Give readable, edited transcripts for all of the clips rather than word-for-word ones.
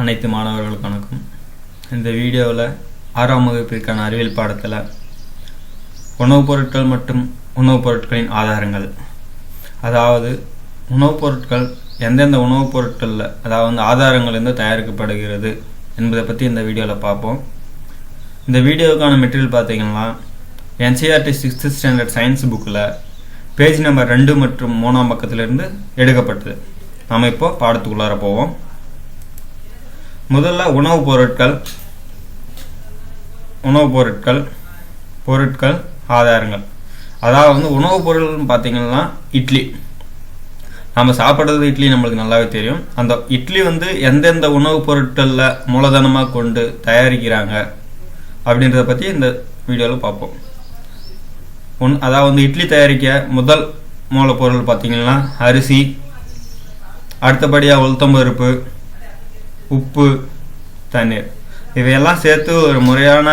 அனைத்து மாணவர்களுக்கு வணக்கம். இந்த வீடியோவில் 6ஆம் வகுப்பிற்கான அறிவியல் பாடத்தில் உணவுப் பொருட்கள் மற்றும் உணவுப் பொருட்களின் ஆதாரங்கள், அதாவது உணவுப் பொருட்கள் எந்தெந்த உணவுப் பொருட்களில் அதாவது ஆதாரங்கள்லேருந்து தயாரிக்கப்படுகிறது என்பதை பற்றி இந்த வீடியோவில் பார்ப்போம். இந்த வீடியோவுக்கான மெட்டீரியல் பார்த்தீங்கன்னா NCERT 6th ஸ்டாண்டர்ட் சயின்ஸ் புக்கில் பேஜ் நம்பர் 2 மற்றும் 3ஆம் பக்கத்திலிருந்து எடுக்கப்பட்டது. நாம் இப்போ பாடத்துக்குள்ளார போவோம். முதல்ல உணவுப் பொருட்கள் ஆதாரங்கள். அதாவது உணவுப் பொருள்னு பார்த்தீங்கன்னா இட்லி. நம்ம சாப்பிட்றது இட்லி நம்மளுக்கு நல்லாவே தெரியும். அந்த இட்லி எந்தெந்த உணவுப் பொருட்களில் மூலதனமாக கொண்டு தயாரிக்கிறாங்க அப்படின்றத பற்றி இந்த வீடியோவில் பார்ப்போம். அதாவது இட்லி தயாரிக்க முதல் மூலப்பொருள் பார்த்தீங்கன்னா அரிசி, அடுத்தபடியாக உளுத்தம்பருப்பு, உப்பு, தண்ணீர். இவையெல்லாம் சேர்த்து ஒரு முறையான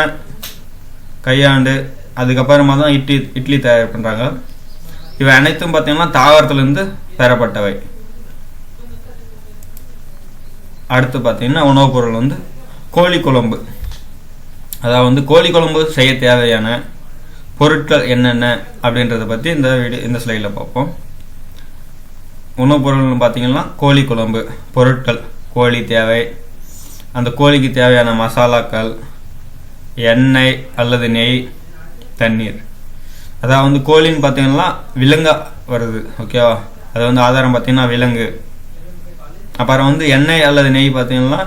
கையாண்டு அதுக்கப்புறமா தான் இட்லி தயார் பண்ணுறாங்க. இவை அனைத்தும் பார்த்தீங்கன்னா தாவரத்திலிருந்து பெறப்பட்டவை. அடுத்து பார்த்தீங்கன்னா உணவுப் பொருள் கோழி குழம்பு. அதாவது கோழி குழம்பு செய்ய தேவையான பொருட்கள் என்னென்ன அப்படின்றத பற்றி இந்த ஸ்லைடில் பார்ப்போம். உணவுப் பொருள்னு பார்த்தீங்கன்னா கோழி குழம்பு பொருட்கள்: கோழி தேவை, அந்த கோழிக்கு தேவையான மசாலாக்கள், எண்ணெய் அல்லது நெய், தண்ணீர். அதாவது கோழின்னு பார்த்தீங்கன்னா விலங்கா வருது, ஓகேவா? அது ஆதாரம் பார்த்தீங்கன்னா விலங்கு. அப்புறம் எண்ணெய் அல்லது நெய் பார்த்தீங்கன்னா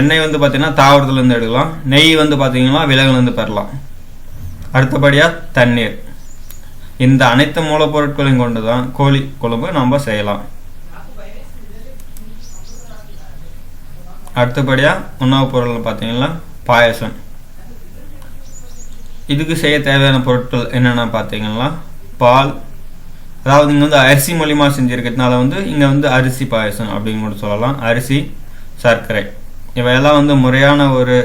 எண்ணெய் பார்த்தீங்கன்னா தாவரத்துலேருந்து எடுக்கலாம், நெய் பார்த்தீங்கன்னா விலங்குலேருந்து பெறலாம். அடுத்தபடியாக தண்ணீர். இந்த அனைத்து மூலப்பொருட்களையும் கொண்டு தான் கோழி குழம்பு நம்ம செய்யலாம். அடுத்தபடியாக உணவுப் பொருள் பார்த்தீங்கன்னா பாயசம். இதுக்கு செய்ய தேவையான பொருட்கள் என்னென்ன பார்த்தீங்கன்னா பால். அதாவது இங்கே அரிசி மூலியமா செஞ்சுருக்கிறதுனால இங்கே அரிசி பாயசம் அப்படின்னு கூட சொல்லலாம். அரிசி, சர்க்கரை, இவையெல்லாம் முறையான ஒரு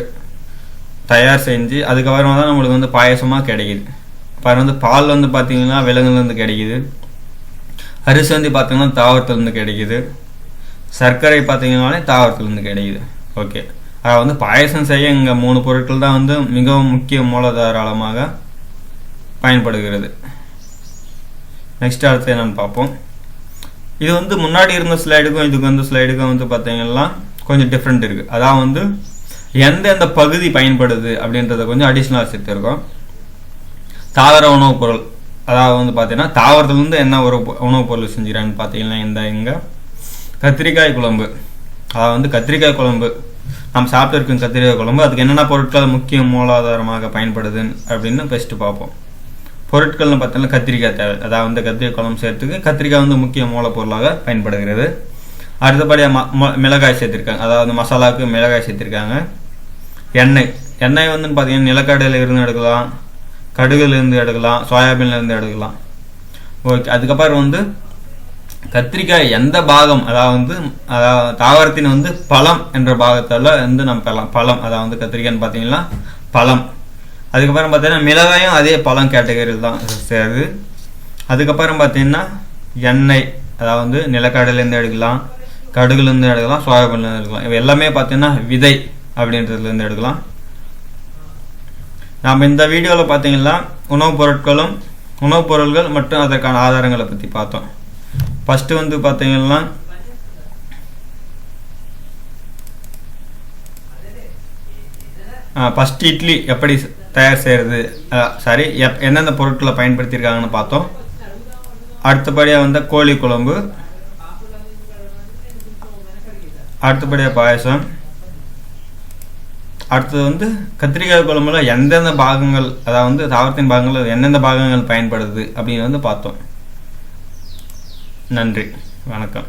தயார் செஞ்சு அதுக்கப்புறமா தான் நம்மளுக்கு பாயசமாக கிடைக்குது. அப்புறம் பால் பார்த்தீங்கன்னா விலங்குலேருந்து கிடைக்குது, அரிசி பார்த்தீங்கன்னா தாவரத்துலேருந்து கிடைக்குது, சர்க்கரை பார்த்தீங்கன்னாலே தாவரத்துலேருந்து கிடைக்குது. ஓகே, அதாவது பாயசம் செய்ய இங்கே 3 பொருட்கள் தான் மிகவும் முக்கிய மூலதாரமாக பயன்படுகிறது. நெக்ஸ்ட் அடுத்து என்னன்னு பார்ப்போம். இது முன்னாடி இருந்த ஸ்லைடுக்கும் இதுக்கு ஸ்லைடுக்கும் பார்த்தீங்கன்னா கொஞ்சம் டிஃப்ரெண்ட் இருக்குது. அதாவது எந்தெந்த பகுதி பயன்படுது அப்படின்றத கொஞ்சம் அடிஷ்னலாக சேர்த்துருக்கோம். தாவர உணவுப் பொருள், அதாவது பார்த்தீங்கன்னா தாவரத்துலேருந்து என்ன ஒரு உணவுப் பொருள் செஞ்சுக்கிறான்னு பார்த்தீங்கன்னா இங்கே கத்திரிக்காய் குழம்பு. அதாவது கத்திரிக்காய் குழம்பு நம்ம சாப்பிட்டு இருக்கும் கத்திரிக்காய் குழம்பு, அதுக்கு என்னென்ன பொருட்கள் முக்கிய மூலாதாரமாக பயன்படுது அப்படின்னு ஃபஸ்ட்டு பார்ப்போம். பொருட்கள்னு பார்த்தீங்கன்னா கத்திரிக்காய் தேவை. அதாவது கத்திரிக்காய் குழம்பு சேர்த்துக்கு கத்திரிக்காய் முக்கிய மூலப்பொருளாக பயன்படுகிறது. அடுத்தபடியாக மிளகாய் சேர்த்திருக்காங்க, அதாவது மசாலாவுக்கு மிளகாய் சேர்த்திருக்காங்க. எண்ணெய் பார்த்தீங்கன்னா நிலக்கடலையில இருந்து எடுக்கலாம், கடுகுலேருந்து எடுக்கலாம், சோயாபீன்லேருந்து எடுக்கலாம். ஓகே, அதுக்கப்புறம் கத்திரிக்காய் எந்த பாகம், அதாவது தாவரத்தின் பழம் என்ற பாகத்தால் நம்ம பெறலாம். பழம், அதாவது கத்திரிக்காய்னு பார்த்தீங்கன்னா பழம். அதுக்கப்புறம் பார்த்தீங்கன்னா மிளகாயும் அதே பழம் கேட்டகரியில் தான் சேருது. அதுக்கப்புறம் பார்த்தீங்கன்னா எண்ணெய், அதாவது நிலக்கடலையிலேருந்து எடுக்கலாம், கடுகுலேருந்து எடுக்கலாம், சோயாபீன்லேருந்து எடுக்கலாம். இவை எல்லாமே பார்த்தீங்கன்னா விதை அப்படின்றதுலேருந்து எடுக்கலாம். நாம் இந்த வீடியோவில் பார்த்தீங்கன்னா உணவுப் பொருட்கள் மற்றும் அதற்கான ஆதாரங்களை பற்றி பார்த்தோம். ஃபஸ்ட்டு பார்த்தீங்கன்னா ஃபஸ்ட்டு இட்லி எப்படி தயார் செய்கிறது, எந்தெந்த பொருட்களை பயன்படுத்தியிருக்காங்கன்னு பார்த்தோம். அடுத்தபடியாக கோழி குழம்பு, அடுத்தபடியாக பாயசம், அடுத்தது கத்திரிக்காய் குழம்புல எந்தெந்த பாகங்கள், அதாவது தாவரத்தின் பாகங்கள் எந்தெந்த பாகங்கள் பயன்படுது அப்படின்னு பார்த்தோம். நன்றி, வணக்கம்.